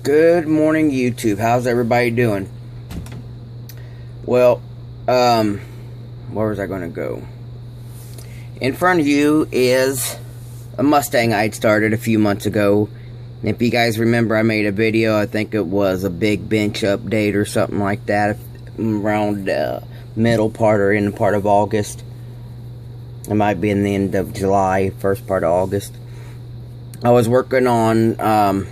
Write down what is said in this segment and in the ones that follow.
Good morning, YouTube. How's everybody doing? Well, where was I going to go? In front of you is a Mustang I'd started a few months ago. If you guys remember, I made a video, I think it was a big bench update or something like that, around middle part or in the part of August. It might be in the end of July, first part of August. I was working on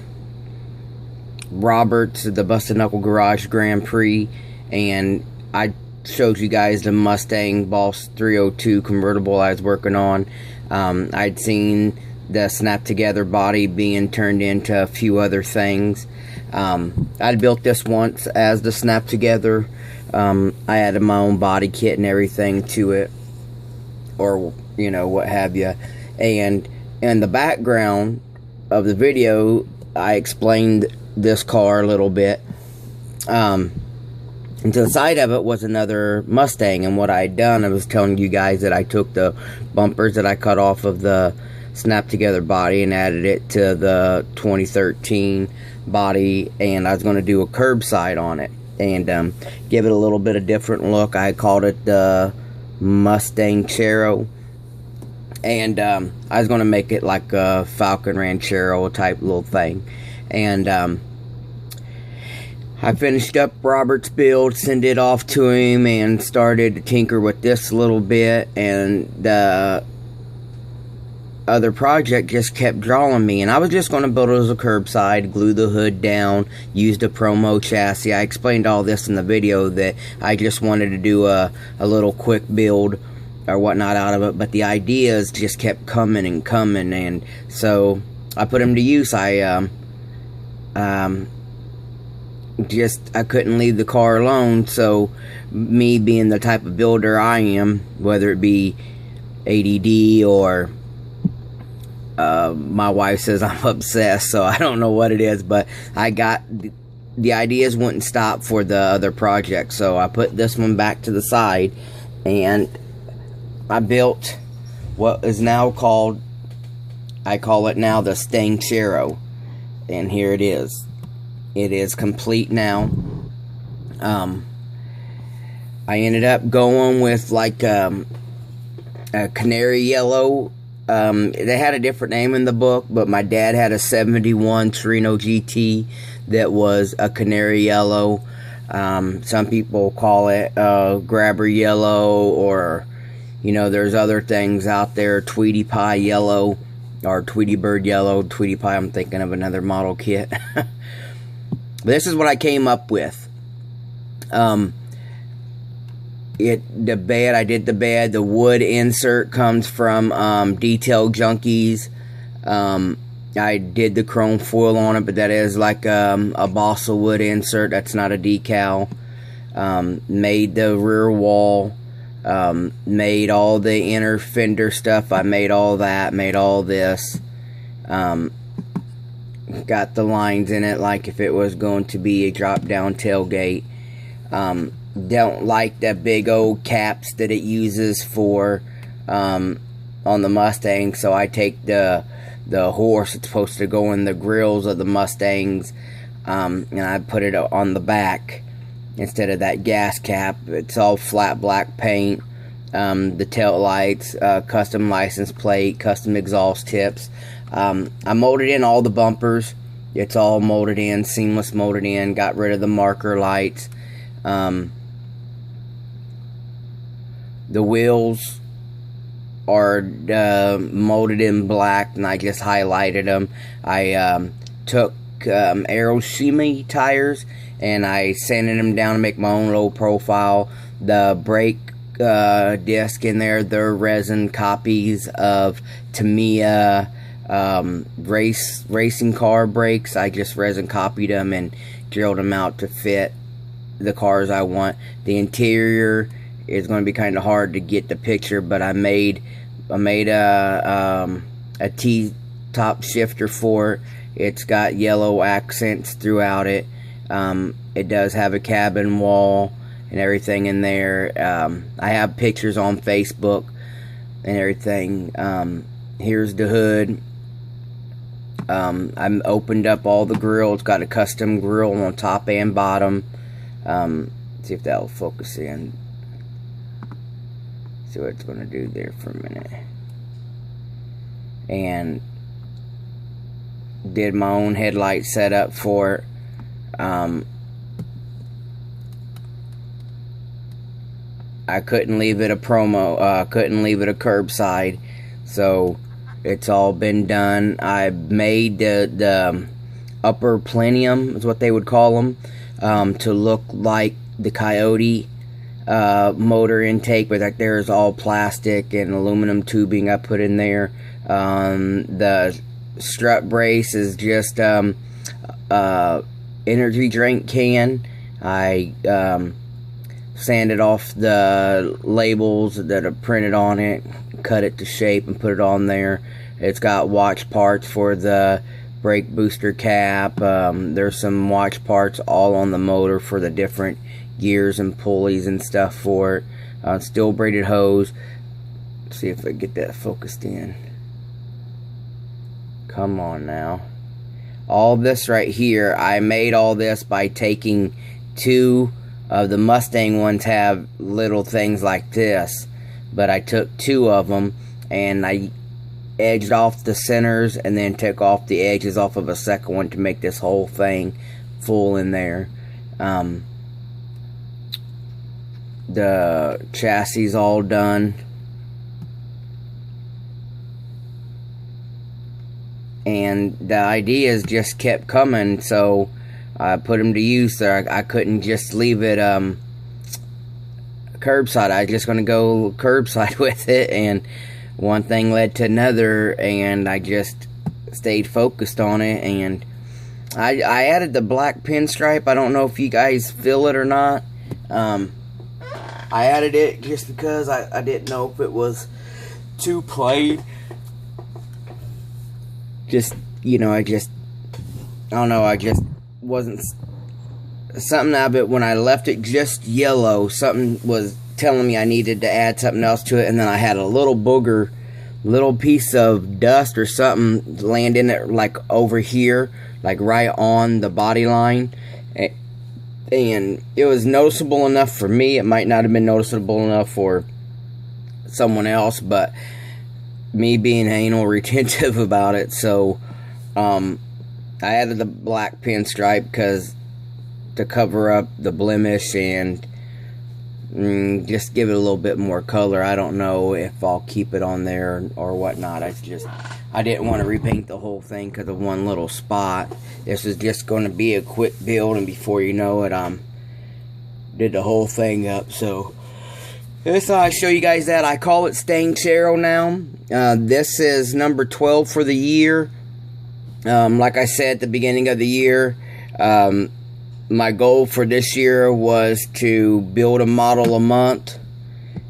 Roberts, the Busted Knuckle Garage Grand Prix, and I showed you guys the Mustang Boss 302 convertible I was working on. I'd seen the snap together body being turned into a few other things. I'd built this once as the snap together. I added my own body kit and everything to it, or you know, what have you. And in the background of the video, I explained this car a little bit. And to the side of it was another Mustang, and what I'd done, I was telling you guys that I took the bumpers that I cut off of the snap together body and added it to the 2013 body, and I was going to do a curbside on it and give it a little bit of different look. I called it the Stangcharo, and I was going to make it like a Falcon Ranchero type little thing. And I finished up Robert's build, sent it off to him, and started to tinker with this a little bit, and the other project just kept drawing me, and I was just going to build it as a curbside, glue the hood down, used a promo chassis. I explained all this in the video, that I just wanted to do a little quick build or whatnot out of it, but the ideas just kept coming and coming, and so I put them to use. I couldn't leave the car alone, so me being the type of builder I am, whether it be ADD or my wife says I'm obsessed, so I don't know what it is, but I got the ideas wouldn't stop for the other project, so I put this one back to the side, and I built what is now called, I call it now the Stangcharo, and here it is. It is complete now. I ended up going with like a canary yellow. They had a different name in the book, but my dad had a 71 Torino GT that was a canary yellow. Some people call it grabber yellow, or you know, there's other things out there, Tweety Pie yellow or Tweety Bird yellow. Tweety Pie, I'm thinking of another model kit. This is what I came up with. The bed, I did the bed. The wood insert comes from Detail Junkies. I did the chrome foil on it, but that is like a balsa wood insert. That's not a decal. Made the rear wall. Made all the inner fender stuff. I made all that. Made all this. Got the lines in it like if it was going to be a drop down tailgate. Don't like the big old caps that it uses for on the Mustang, so I take the horse that's supposed to go in the grills of the Mustangs, and I put it on the back instead of that gas cap. It's all flat black paint. The tail lights, custom license plate, custom exhaust tips. I molded in all the bumpers. It's all molded in, seamless molded in. Got rid of the marker lights. The wheels are molded in black, and I just highlighted them. I took Aeroshima tires, and I sanded them down to make my own low profile. The brake disc in there, they're resin copies of Tamiya racing car brakes. I just resin copied them and drilled them out to fit the cars I want. The interior is going to be kind of hard to get the picture, but I made a T-top shifter for it. It's got yellow accents throughout it. It does have a cabin wall and everything in there. I have pictures on Facebook and everything. Here's the hood. I opened up all the grill. It's got a custom grill on top and bottom. See if that'll focus in. See what it's going to do there for a minute. And did my own headlight setup for it. I couldn't leave it a promo, couldn't leave it a curbside, so it's all been done. I made the upper plenium, is what they would call them, to look like the Coyote motor intake, but like there's all plastic and aluminum tubing I put in there. The strut brace is just energy drink can. I sanded off the labels that are printed on it, cut it to shape and put it on there. It's got watch parts for the brake booster cap. There's some watch parts all on the motor for the different gears and pulleys and stuff for it. Steel braided hose. Let's see if I get that focused in. Come on now. All this right here, I made all this by taking two of the Mustang ones have little things like this, but I took two of them and I edged off the centers and then took off the edges off of a second one to make this whole thing full in there. The chassis is all done, and the ideas just kept coming, so I put them to use. So I couldn't just leave it curbside. I was just going to go curbside with it, and one thing led to another, and I just stayed focused on it. And I added the black pinstripe. I don't know if you guys feel it or not. I added it just because I didn't know if it was too plain. Just, you know, I don't know, I just wasn't, something out of it, when I left it just yellow, something was telling me I needed to add something else to it, and then I had a little booger, little piece of dust or something land in it, like over here, like right on the body line, and it was noticeable enough for me. It might not have been noticeable enough for someone else, but me being anal retentive about it, so I added the black pinstripe because to cover up the blemish and just give it a little bit more color. I don't know if I'll keep it on there or whatnot. I didn't want to repaint the whole thing because of one little spot. This is just going to be a quick build, and before you know it, did the whole thing up. So I thought I'd show you guys that. I call it Stangcharo now. This is number 12 for the year. Like I said at the beginning of the year, my goal for this year was to build a model a month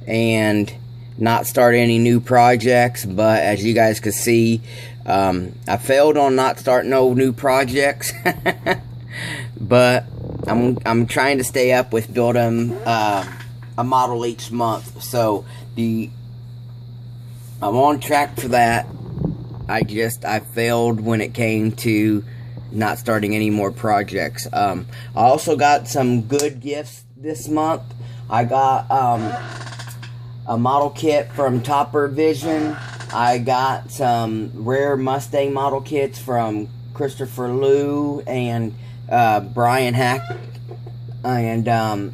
and not start any new projects. But as you guys can see, I failed on not starting no new projects. But I'm trying to stay up with building a model each month. So I'm on track for that. I failed when it came to not starting any more projects. I also got some good gifts this month. I got a model kit from Topper Vision. I got some rare Mustang model kits from Christopher Liu and Brian Hack. And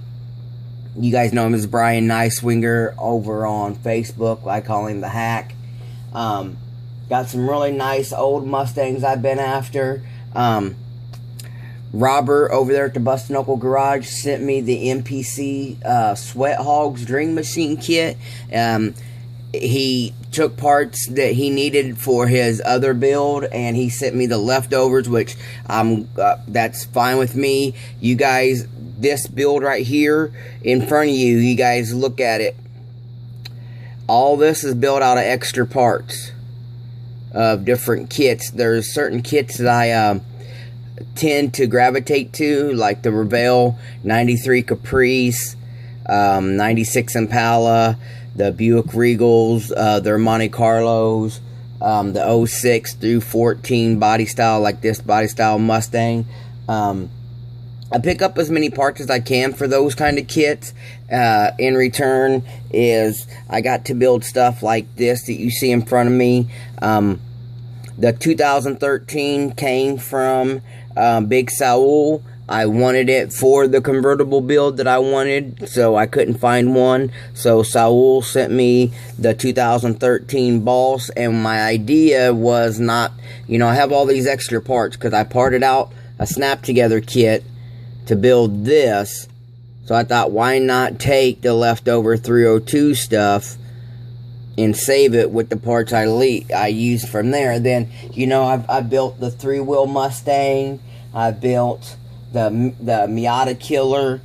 you guys know him as Brian Niceswinger over on Facebook. I call him the Hack. Got some really nice old Mustangs I've been after. Robert over there at the Bustin' Knuckle Garage sent me the MPC Sweat Hogs Dream Machine kit. He took parts that he needed for his other build, and he sent me the leftovers, which that's fine with me. You guys, this build right here in front of you, you guys look at it. All this is built out of extra parts of different kits. There's certain kits that I tend to gravitate to, like the Revell 93 Caprice, 96 Impala, the Buick Regals, their Monte Carlos, the '06 through '14 body style, like this body style Mustang. I pick up as many parts as I can for those kind of kits. In return is I got to build stuff like this that you see in front of me. The 2013 came from Big Saul. I wanted it for the convertible build that I wanted, so I couldn't find one. So Saul sent me the 2013 Boss, and my idea was not, you know, I have all these extra parts because I parted out a snap together kit to build this. So I thought, why not take the leftover 302 stuff and save it with the parts I used from there. Then, you know, I built the 3-wheel Mustang. I built the Miata Killer,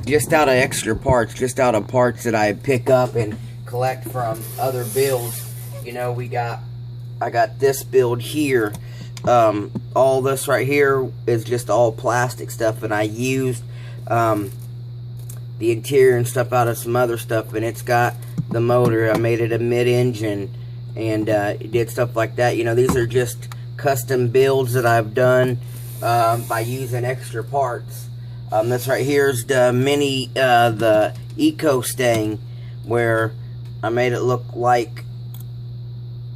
just out of extra parts, just out of parts that I pick up and collect from other builds. You know, I got this build here. All this right here is just all plastic stuff, and I used the interior and stuff out of some other stuff, and it's got the motor. I made it a mid-engine, and it did stuff like that. You know, these are just custom builds that I've done by using extra parts. This right here is the the Eco Stang, where I made it look like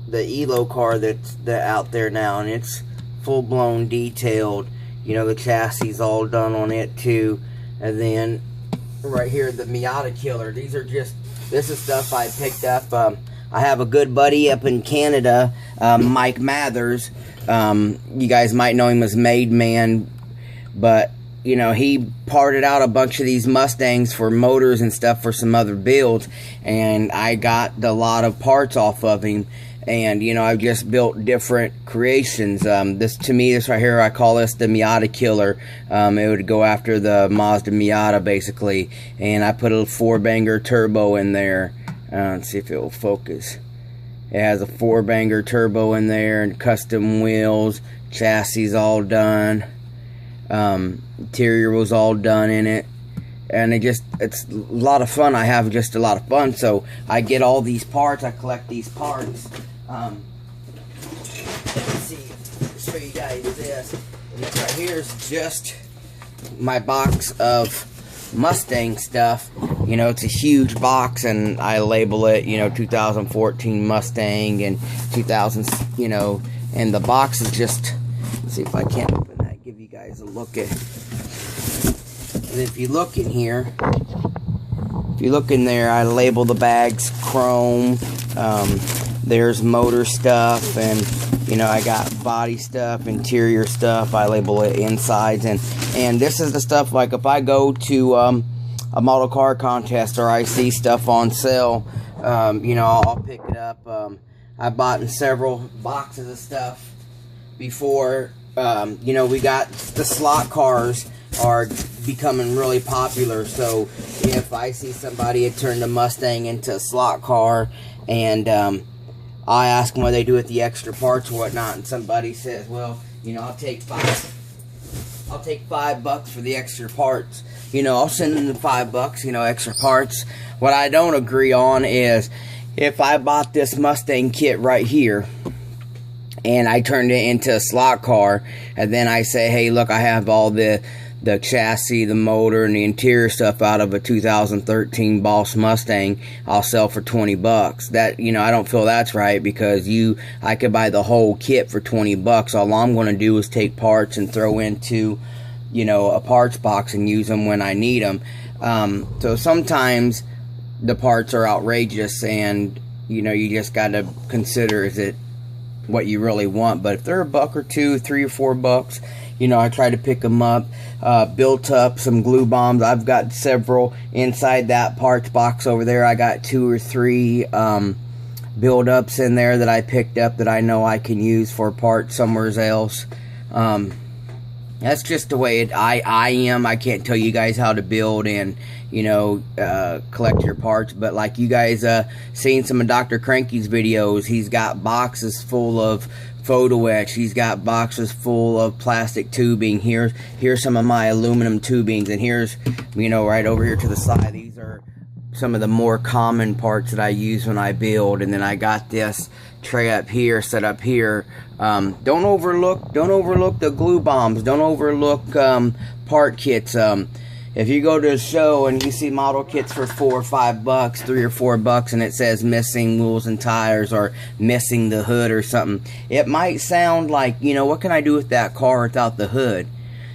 the Elo car that's out there now, and it's full-blown detailed. You know, the chassis is all done on it too. And then right here, the Miata Killer. This is stuff I picked up. I have a good buddy up in Canada, Mike Mathers. You guys might know him as Made Man, but you know, he parted out a bunch of these Mustangs for motors and stuff for some other builds, and I got a lot of parts off of him. And you know, I've just built different creations. This right here, I call this the Miata Killer. It would go after the Mazda Miata basically, and I put a 4-banger turbo in there. Let's see if it will focus. It has a 4-banger turbo in there, and custom wheels, chassis all done. Interior was all done in it, and it's a lot of fun. I have just a lot of fun. So I get all these parts, I collect these parts. Let's see, show you guys this. And this right here is just my box of Mustang stuff. You know, it's a huge box, and I label it, you know, 2014 Mustang and 2000, you know, and the box is just, let's see if I can't open that, give you guys a look at. And if you look in here, if you look in there, I label the bags chrome. There's motor stuff, and you know, I got body stuff, interior stuff. I label it insides, and this is the stuff, like if I go to a model car contest or I see stuff on sale, you know, I'll pick it up. I bought in several boxes of stuff before. You know, we got the slot cars are becoming really popular, so if I see somebody had turned a Mustang into a slot car, and I ask them what they do with the extra parts or whatnot, and somebody says, well, you know, I'll take $5 for the extra parts. You know, I'll send them the $5, you know, extra parts. What I don't agree on is if I bought this Mustang kit right here and I turned it into a slot car, and then I say, hey, look, I have all the chassis, the motor, and the interior stuff out of a 2013 Boss Mustang, I'll sell for $20. That, you know, I don't feel that's right, because I could buy the whole kit for $20. All I'm going to do is take parts and throw into, you know, a parts box and use them when I need them. So sometimes the parts are outrageous, and, you know, you just got to consider, is it what you really want? But if they're $1 or $2, $3 or $4, you know, I try to pick them up. Built up some glue bombs. I've got several inside that parts box over there. I got 2 or 3 build-ups in there that I picked up that I know I can use for parts somewhere else. That's just the way I am. I can't tell you guys how to build and, you know, collect your parts. But like you guys seen some of Dr. Cranky's videos, he's got boxes full of photo etch. He's got boxes full of plastic tubing. Here's some of my aluminum tubings, and here's, you know, right over here to the side, these are some of the more common parts that I use when I build. And then I got this tray up here, set up here. Don't overlook the glue bombs. Don't overlook part kits. If you go to a show and you see model kits for $4 or $5, $3 or $4, and it says missing wheels and tires or missing the hood or something, it might sound like, you know, what can I do with that car without the hood?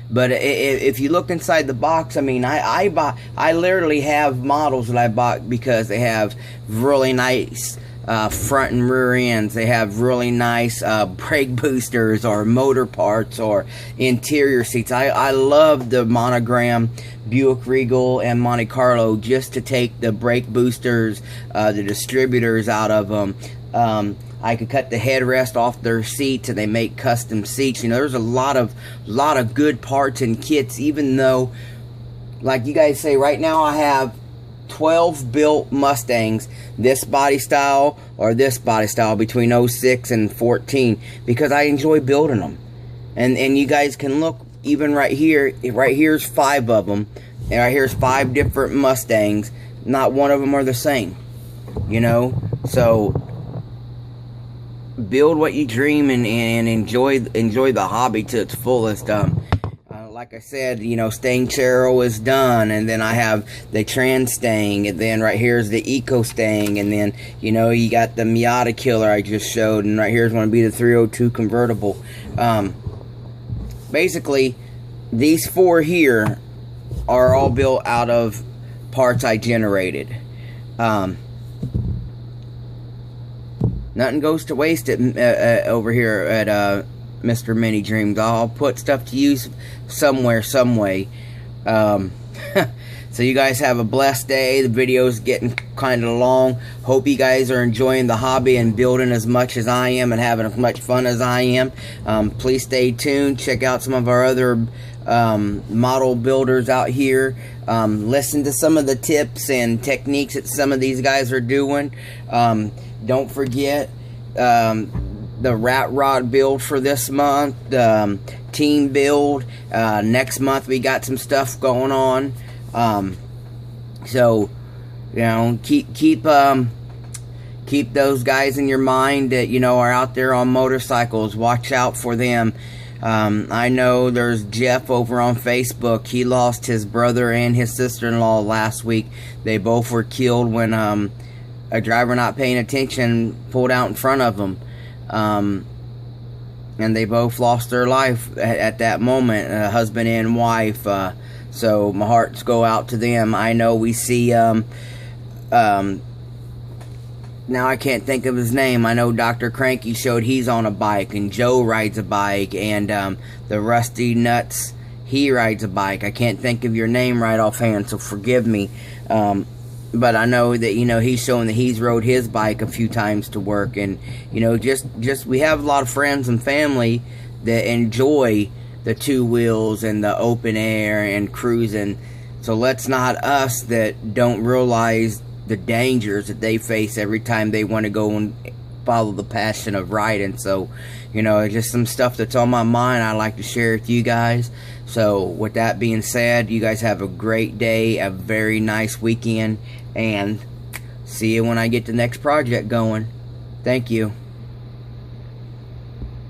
But if you look inside the box, I mean, I literally have models that I bought because they have really nice front and rear ends. They have really nice brake boosters or motor parts or interior seats. I love the monogram Buick Regal and Monte Carlo just to take the brake boosters, the distributors out of them. I could cut the headrest off their seats, and they make custom seats. You know, there's a lot of good parts and kits, even though, like you guys say, right now I have 12 built Mustangs, this body style or this body style, between 06 and 14, because I enjoy building them. And you guys can look, even right here's 5 of them, and right here's 5 different Mustangs. Not one of them are the same, you know. So build what you dream and enjoy the hobby to its fullest. Like I said, you know, Stangcharo is done, and then I have the Trans Stang, and then right here's the Eco Stang, and then, you know, you got the Miata Killer I just showed, and right here's going to be the 302 convertible. Basically, these 4 here are all built out of parts I generated. Nothing goes to waste over here at Mr. Minidreams. I'll put stuff to use somewhere, some way. So you guys have a blessed day. The video's getting kind of long. Hope you guys are enjoying the hobby and building as much as I am and having as much fun as I am. Please stay tuned. Check out some of our other model builders out here. Listen to some of the tips and techniques that some of these guys are doing. Don't forget the rat rod build for this month, team build. Next month we got some stuff going on. So, you know, keep those guys in your mind that, you know, are out there on motorcycles. Watch out for them. I know there's Jeff over on Facebook. He lost his brother and his sister-in-law last week. They both were killed when a driver not paying attention pulled out in front of them. And they both lost their life at that moment, husband and wife. So my hearts go out to them. I know we see, now I can't think of his name. I know Dr. Cranky showed he's on a bike, and Joe rides a bike, and the Rusty Nuts, he rides a bike. I can't think of your name right offhand, so forgive me. But I know that, you know, he's showing that he's rode his bike a few times to work. And, you know, just we have a lot of friends and family that enjoy the 2 wheels and the open air and cruising. So let's not us that don't realize the dangers that they face every time they want to go and follow the passion of riding. So, you know, just some stuff that's on my mind I like to share with you guys. So with that being said, you guys have a great day, a very nice weekend, and see you when I get the next project going. Thank you.